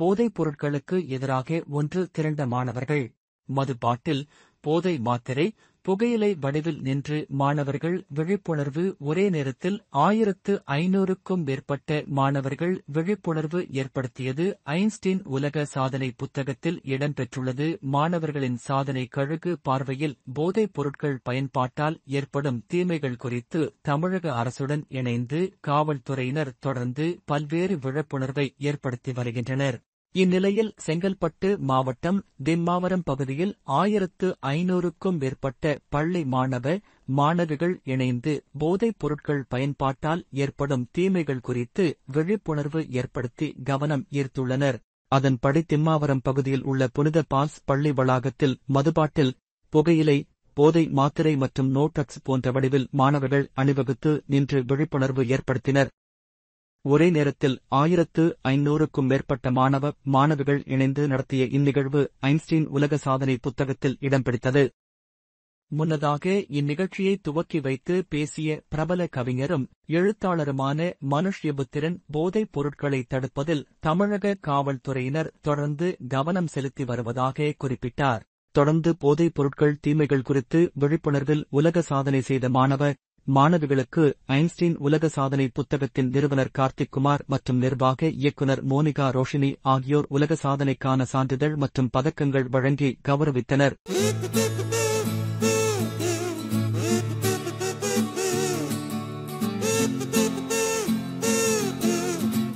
போதைப் பொருட்களுக்கு எதிராக ஒன்று திரண்ட மாணவர்கள். மது பாட்டில், போதை மாத்திரை, புகையிலை வடிவில் நின்று மாணவர்கள் விழிப்புணர்வு. ஒரே நேரத்தில் 1500க்கும் மேற்பட்ட மாணவர்கள் விழிப்புணர்வு ஏற்படுத்தியது ஐன்ஸ்டீன் உலக சாதனை புத்தகத்தில் இடம்பெற்றுள்ளது. மாணவர்களின் சாதனை கழுகு பார்வையில் போதைப் பொருட்கள் பயன்பாட்டால் ஏற்படும் தீமைகள் குறித்து தமிழக அரசுடன் இணைந்து காவல்துறையினர் தொடர்ந்து பல்வேறு விழிப்புணர்வை ஏற்படுத்தி வருகின்றனர். இந்நிலையில் செங்கல்பட்டு மாவட்டம் திம்மாவரம் பகுதியில் 1500க்கும் மேற்பட்ட பள்ளி மாணவிகள் இணைந்து போதைப் பொருட்கள் பயன்பாட்டால் ஏற்படும் தீமைகள் குறித்து விழிப்புணர்வு ஏற்படுத்தி கவனம் ஈர்த்துள்ளனர். அதன்படி திம்மாவரம் பகுதியில் உள்ள புனித பால்ஸ் பள்ளி வளாகத்தில் மதுபாட்டில், புகையிலை, போதை மாத்திரை மற்றும் நோ ட்ரக்ஸ் போன்ற வடிவில் மாணவர்கள் அணிவகுத்து நின்று விழிப்புணர்வு ஏற்படுத்தினர். ஒரே நேரத்தில் 1500க்கும் மேற்பட்ட மாணவிகள் இணைந்து நடத்திய இந்நிகழ்வு ஐன்ஸ்டீன் உலக சாதனை புத்தகத்தில் இடம் பிடித்தது. முன்னதாக இந்நிகழ்ச்சியை துவக்கி வைத்து பேசிய பிரபல கவிஞரும் எழுத்தாளருமான மனுஷ்யபுத்திரன் போதைப் பொருட்களை தடுப்பதில் தமிழக காவல்துறையினர் தொடர்ந்து கவனம் செலுத்தி வருவதாக குறிப்பிட்டார். தொடர்ந்து போதைப் பொருட்கள் தீமைகள் குறித்து விழிப்புணர்வில் உலக சாதனை செய்த மாணவிகளுக்கு ஐன்ஸ்டீன் உலக சாதனை புத்தகத்தின் நிறுவனர் கார்த்திக் குமார் மற்றும் நிர்வாக இயக்குனர் மோனிகா ரோஷினி ஆகியோர் உலக சாதனைக்கான சான்றிதழ் மற்றும் பதக்கங்கள் வழங்கி கௌரவித்தனர்.